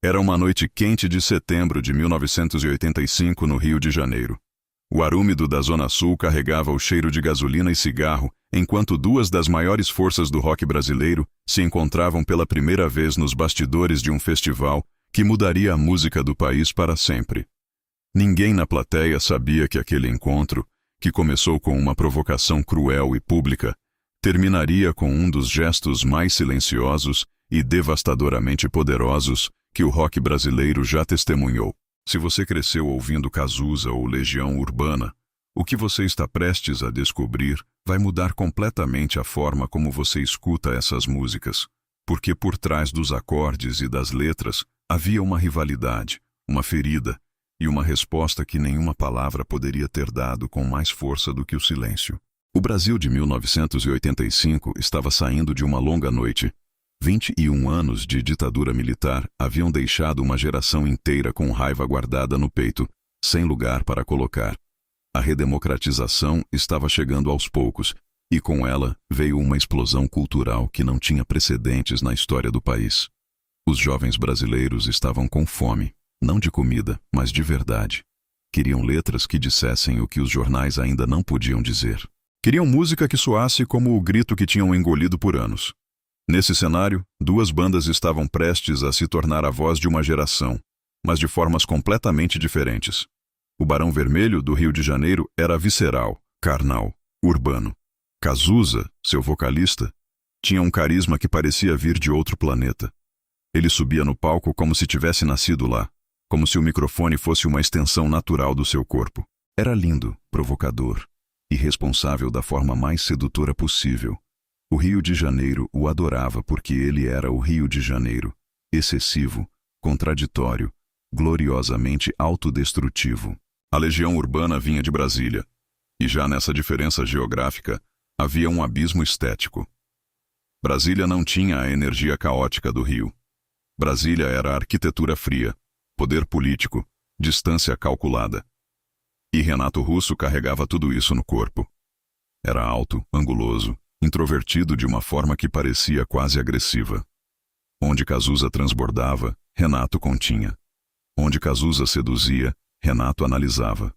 Era uma noite quente de setembro de 1985 no Rio de Janeiro. O ar úmido da Zona Sul carregava o cheiro de gasolina e cigarro, enquanto duas das maiores forças do rock brasileiro se encontravam pela primeira vez nos bastidores de um festival que mudaria a música do país para sempre. Ninguém na plateia sabia que aquele encontro, que começou com uma provocação cruel e pública, terminaria com um dos gestos mais silenciosos e devastadoramente poderosos que o rock brasileiro já testemunhou. Se você cresceu ouvindo Cazuza ou Legião Urbana, o que você está prestes a descobrir vai mudar completamente a forma como você escuta essas músicas, porque por trás dos acordes e das letras havia uma rivalidade, uma ferida e uma resposta que nenhuma palavra poderia ter dado com mais força do que o silêncio. O Brasil de 1985 estava saindo de uma longa noite. 21 anos de ditadura militar haviam deixado uma geração inteira com raiva guardada no peito, sem lugar para colocar. A redemocratização estava chegando aos poucos, e com ela veio uma explosão cultural que não tinha precedentes na história do país. Os jovens brasileiros estavam com fome, não de comida, mas de verdade. Queriam letras que dissessem o que os jornais ainda não podiam dizer. Queriam música que soasse como o grito que tinham engolido por anos. Nesse cenário, duas bandas estavam prestes a se tornar a voz de uma geração, mas de formas completamente diferentes. O Barão Vermelho, do Rio de Janeiro, era visceral, carnal, urbano. Cazuza, seu vocalista, tinha um carisma que parecia vir de outro planeta. Ele subia no palco como se tivesse nascido lá, como se o microfone fosse uma extensão natural do seu corpo. Era lindo, provocador, irresponsável da forma mais sedutora possível. O Rio de Janeiro o adorava porque ele era o Rio de Janeiro, excessivo, contraditório, gloriosamente autodestrutivo. A Legião Urbana vinha de Brasília, e já nessa diferença geográfica havia um abismo estético. Brasília não tinha a energia caótica do Rio. Brasília era arquitetura fria, poder político, distância calculada. E Renato Russo carregava tudo isso no corpo. Era alto, anguloso, introvertido de uma forma que parecia quase agressiva. Onde Cazuza transbordava, Renato continha. Onde Cazuza seduzia, Renato analisava.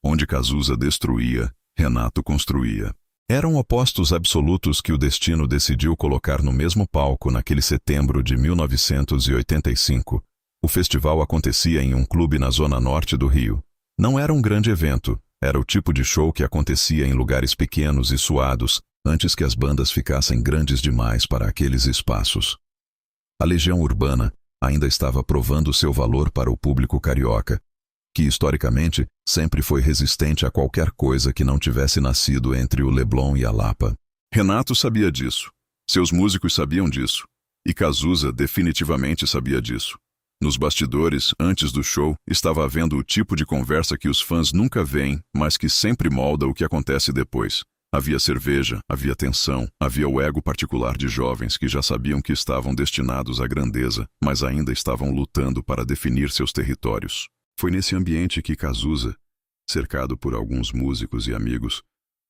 Onde Cazuza destruía, Renato construía. Eram opostos absolutos que o destino decidiu colocar no mesmo palco naquele setembro de 1985. O festival acontecia em um clube na zona norte do Rio. Não era um grande evento, era o tipo de show que acontecia em lugares pequenos e suados, antes que as bandas ficassem grandes demais para aqueles espaços. A Legião Urbana ainda estava provando seu valor para o público carioca, que historicamente sempre foi resistente a qualquer coisa que não tivesse nascido entre o Leblon e a Lapa. Renato sabia disso, seus músicos sabiam disso, e Cazuza definitivamente sabia disso. Nos bastidores, antes do show, estava havendo o tipo de conversa que os fãs nunca veem, mas que sempre molda o que acontece depois. Havia cerveja, havia tensão, havia o ego particular de jovens que já sabiam que estavam destinados à grandeza, mas ainda estavam lutando para definir seus territórios. Foi nesse ambiente que Cazuza, cercado por alguns músicos e amigos,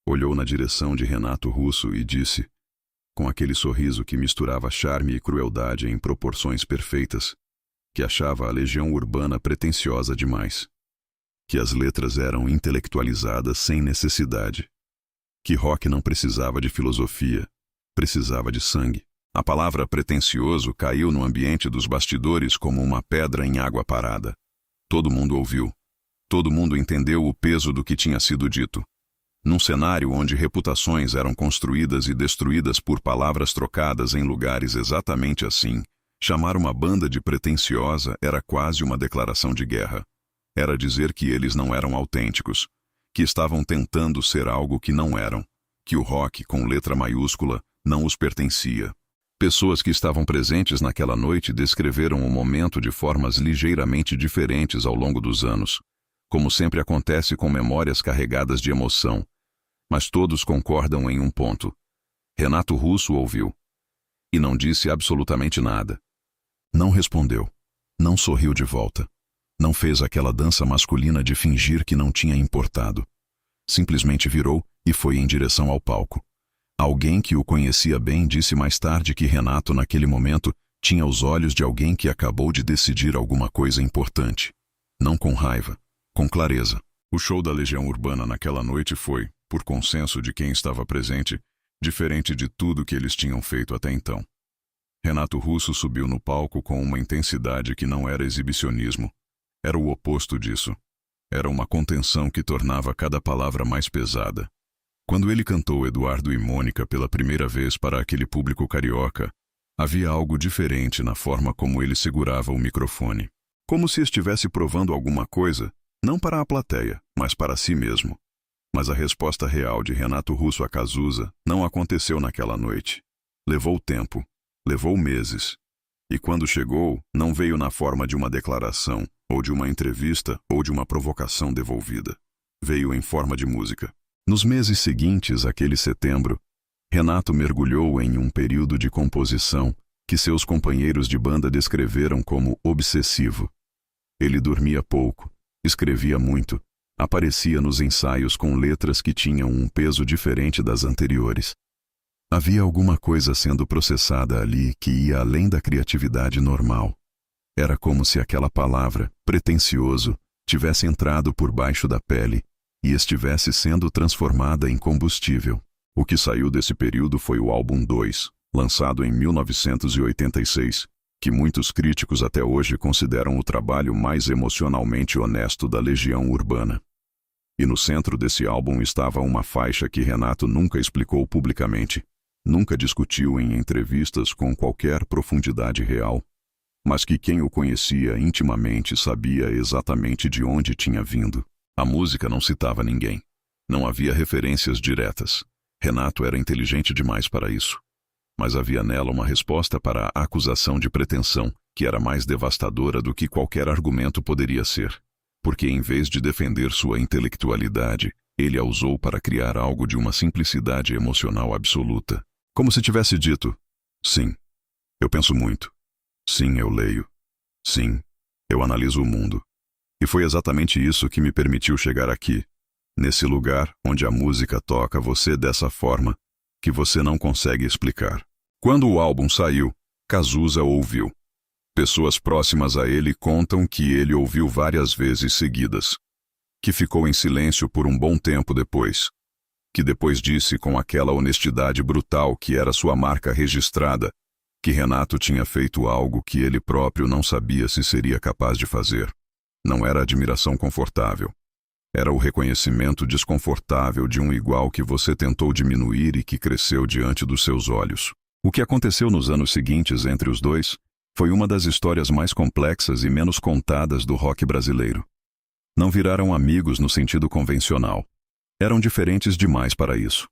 olhou na direção de Renato Russo e disse, com aquele sorriso que misturava charme e crueldade em proporções perfeitas, que achava a Legião Urbana pretensiosa demais, que as letras eram intelectualizadas sem necessidade, que rock não precisava de filosofia, precisava de sangue. A palavra pretensioso caiu no ambiente dos bastidores como uma pedra em água parada. Todo mundo ouviu. Todo mundo entendeu o peso do que tinha sido dito. Num cenário onde reputações eram construídas e destruídas por palavras trocadas em lugares exatamente assim, chamar uma banda de pretensiosa era quase uma declaração de guerra. Era dizer que eles não eram autênticos, que estavam tentando ser algo que não eram, que o rock, com letra maiúscula, não os pertencia. Pessoas que estavam presentes naquela noite descreveram o momento de formas ligeiramente diferentes ao longo dos anos, como sempre acontece com memórias carregadas de emoção. Mas todos concordam em um ponto. Renato Russo ouviu. E não disse absolutamente nada. Não respondeu. Não sorriu de volta. Não fez aquela dança masculina de fingir que não tinha importado. Simplesmente virou e foi em direção ao palco. Alguém que o conhecia bem disse mais tarde que Renato, naquele momento, Tinha os olhos de alguém que acabou de decidir alguma coisa importante. Não com raiva, com clareza. O show da Legião Urbana naquela noite foi, por consenso de quem estava presente, diferente de tudo que eles tinham feito até então. Renato Russo subiu no palco com uma intensidade que não era exibicionismo. Era o oposto disso. Era uma contenção que tornava cada palavra mais pesada. Quando ele cantou Eduardo e Mônica pela primeira vez para aquele público carioca, havia algo diferente na forma como ele segurava o microfone. Como se estivesse provando alguma coisa, não para a plateia, mas para si mesmo. Mas a resposta real de Renato Russo a Cazuza não aconteceu naquela noite. Levou tempo, levou meses. E quando chegou, não veio na forma de uma declaração, ou de uma entrevista, ou de uma provocação devolvida. Veio em forma de música. Nos meses seguintes àquele setembro, Renato mergulhou em um período de composição que seus companheiros de banda descreveram como obsessivo. Ele dormia pouco, escrevia muito, aparecia nos ensaios com letras que tinham um peso diferente das anteriores. Havia alguma coisa sendo processada ali que ia além da criatividade normal. Era como se aquela palavra, pretensioso, tivesse entrado por baixo da pele e estivesse sendo transformada em combustível. O que saiu desse período foi o álbum 2, lançado em 1986, que muitos críticos até hoje consideram o trabalho mais emocionalmente honesto da Legião Urbana. E no centro desse álbum estava uma faixa que Renato nunca explicou publicamente, nunca discutiu em entrevistas com qualquer profundidade real, mas que quem o conhecia intimamente sabia exatamente de onde tinha vindo. A música não citava ninguém. Não havia referências diretas. Renato era inteligente demais para isso. Mas havia nela uma resposta para a acusação de pretensão, que era mais devastadora do que qualquer argumento poderia ser. Porque em vez de defender sua intelectualidade, ele a usou para criar algo de uma simplicidade emocional absoluta. Como se tivesse dito: sim, eu penso muito. Sim, eu leio. Sim, eu analiso o mundo. E foi exatamente isso que me permitiu chegar aqui, nesse lugar onde a música toca você dessa forma que você não consegue explicar. Quando o álbum saiu, Cazuza ouviu. Pessoas próximas a ele contam que ele ouviu várias vezes seguidas. Que ficou em silêncio por um bom tempo depois. Que depois disse com aquela honestidade brutal que era sua marca registrada, que Renato tinha feito algo que ele próprio não sabia se seria capaz de fazer. Não era admiração confortável. Era o reconhecimento desconfortável de um igual que você tentou diminuir e que cresceu diante dos seus olhos. O que aconteceu nos anos seguintes entre os dois foi uma das histórias mais complexas e menos contadas do rock brasileiro. Não viraram amigos no sentido convencional. Eram diferentes demais para isso.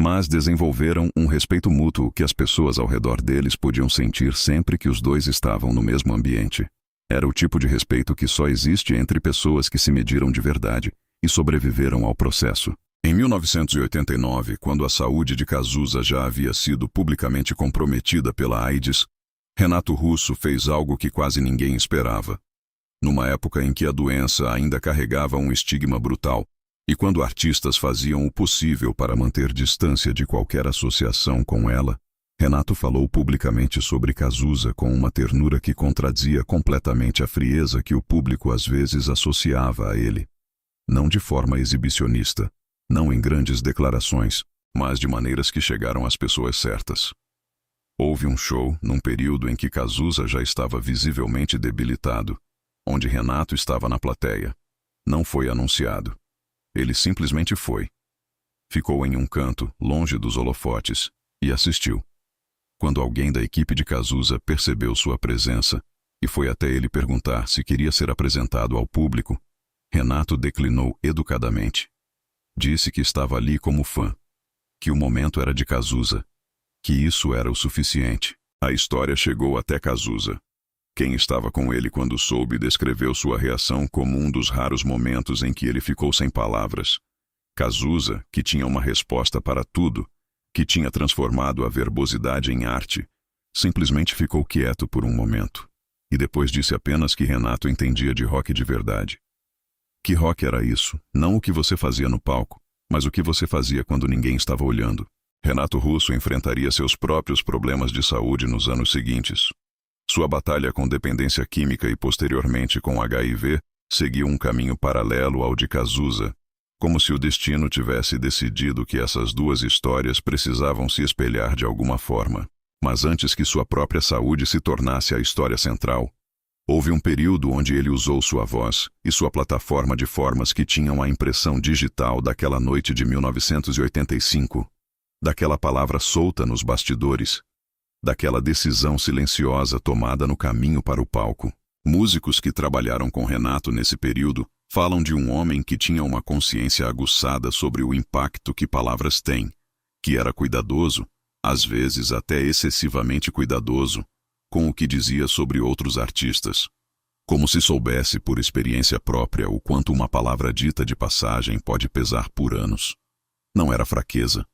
Mas desenvolveram um respeito mútuo que as pessoas ao redor deles podiam sentir sempre que os dois estavam no mesmo ambiente. Era o tipo de respeito que só existe entre pessoas que se mediram de verdade e sobreviveram ao processo. Em 1989, quando a saúde de Cazuza já havia sido publicamente comprometida pela AIDS, Renato Russo fez algo que quase ninguém esperava. Numa época em que a doença ainda carregava um estigma brutal, e quando artistas faziam o possível para manter distância de qualquer associação com ela, Renato falou publicamente sobre Cazuza com uma ternura que contradizia completamente a frieza que o público às vezes associava a ele. Não de forma exibicionista, não em grandes declarações, mas de maneiras que chegaram às pessoas certas. Houve um show, num período em que Cazuza já estava visivelmente debilitado, onde Renato estava na plateia. Não foi anunciado. Ele simplesmente foi. Ficou em um canto, longe dos holofotes, e assistiu. Quando alguém da equipe de Cazuza percebeu sua presença e foi até ele perguntar se queria ser apresentado ao público, Renato declinou educadamente. Disse que estava ali como fã, que o momento era de Cazuza, que isso era o suficiente. A história chegou até Cazuza. Quem estava com ele quando soube descreveu sua reação como um dos raros momentos em que ele ficou sem palavras. Cazuza, que tinha uma resposta para tudo, que tinha transformado a verbosidade em arte, simplesmente ficou quieto por um momento. E depois disse apenas que Renato entendia de rock de verdade. Que rock era isso? Não o que você fazia no palco, mas o que você fazia quando ninguém estava olhando. Renato Russo enfrentaria seus próprios problemas de saúde nos anos seguintes. Sua batalha com dependência química e posteriormente com HIV seguiu um caminho paralelo ao de Cazuza, como se o destino tivesse decidido que essas duas histórias precisavam se espelhar de alguma forma. Mas antes que sua própria saúde se tornasse a história central, houve um período onde ele usou sua voz e sua plataforma de formas que tinham a impressão digital daquela noite de 1985, daquela palavra solta nos bastidores, daquela decisão silenciosa tomada no caminho para o palco. Músicos que trabalharam com Renato nesse período falam de um homem que tinha uma consciência aguçada sobre o impacto que palavras têm, que era cuidadoso, às vezes até excessivamente cuidadoso, com o que dizia sobre outros artistas. Como se soubesse por experiência própria o quanto uma palavra dita de passagem pode pesar por anos. Não era fraqueza.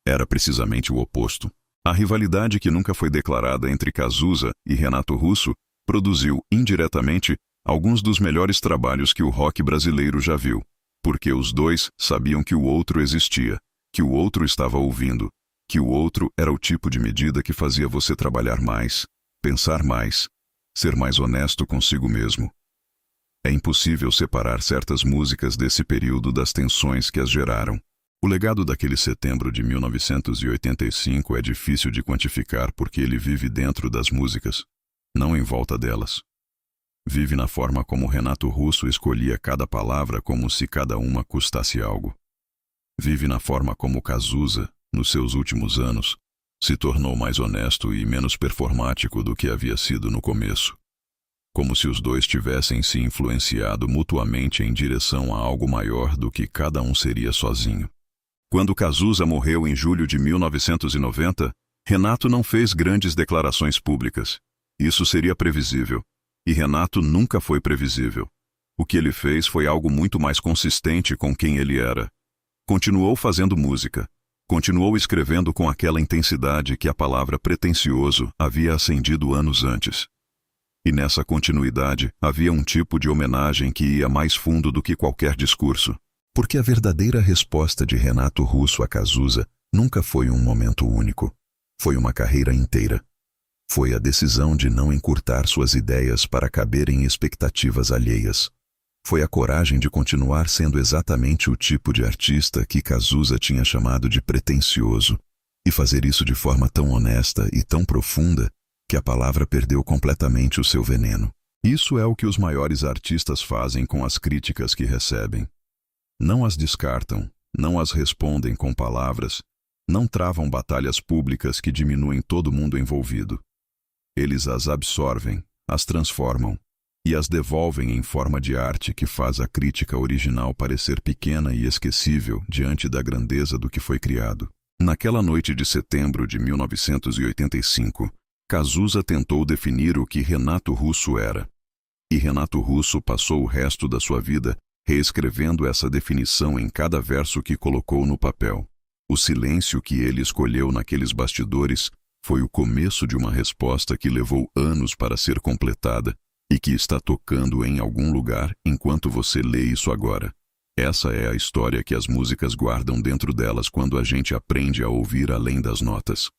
Era precisamente o oposto. A rivalidade que nunca foi declarada entre Cazuza e Renato Russo produziu, indiretamente, alguns dos melhores trabalhos que o rock brasileiro já viu, porque os dois sabiam que o outro existia, que o outro estava ouvindo, que o outro era o tipo de medida que fazia você trabalhar mais, pensar mais, ser mais honesto consigo mesmo. É impossível separar certas músicas desse período das tensões que as geraram. O legado daquele setembro de 1985 é difícil de quantificar porque ele vive dentro das músicas, não em volta delas. Vive na forma como Renato Russo escolhia cada palavra como se cada uma custasse algo. Vive na forma como Cazuza, nos seus últimos anos, se tornou mais honesto e menos performático do que havia sido no começo. Como se os dois tivessem se influenciado mutuamente em direção a algo maior do que cada um seria sozinho. Quando Cazuza morreu em julho de 1990, Renato não fez grandes declarações públicas. Isso seria previsível. E Renato nunca foi previsível. O que ele fez foi algo muito mais consistente com quem ele era. Continuou fazendo música. Continuou escrevendo com aquela intensidade que a palavra pretensioso havia acendido anos antes. E nessa continuidade havia um tipo de homenagem que ia mais fundo do que qualquer discurso. Porque a verdadeira resposta de Renato Russo a Cazuza nunca foi um momento único. Foi uma carreira inteira. Foi a decisão de não encurtar suas ideias para caber em expectativas alheias. Foi a coragem de continuar sendo exatamente o tipo de artista que Cazuza tinha chamado de pretensioso, e fazer isso de forma tão honesta e tão profunda que a palavra perdeu completamente o seu veneno. Isso é o que os maiores artistas fazem com as críticas que recebem. Não as descartam, não as respondem com palavras, não travam batalhas públicas que diminuem todo mundo envolvido. Eles as absorvem, as transformam, e as devolvem em forma de arte que faz a crítica original parecer pequena e esquecível diante da grandeza do que foi criado. Naquela noite de setembro de 1985, Cazuza tentou definir o que Renato Russo era. E Renato Russo passou o resto da sua vida reescrevendo essa definição em cada verso que colocou no papel. O silêncio que ele escolheu naqueles bastidores foi o começo de uma resposta que levou anos para ser completada e que está tocando em algum lugar enquanto você lê isso agora. Essa é a história que as músicas guardam dentro delas quando a gente aprende a ouvir além das notas.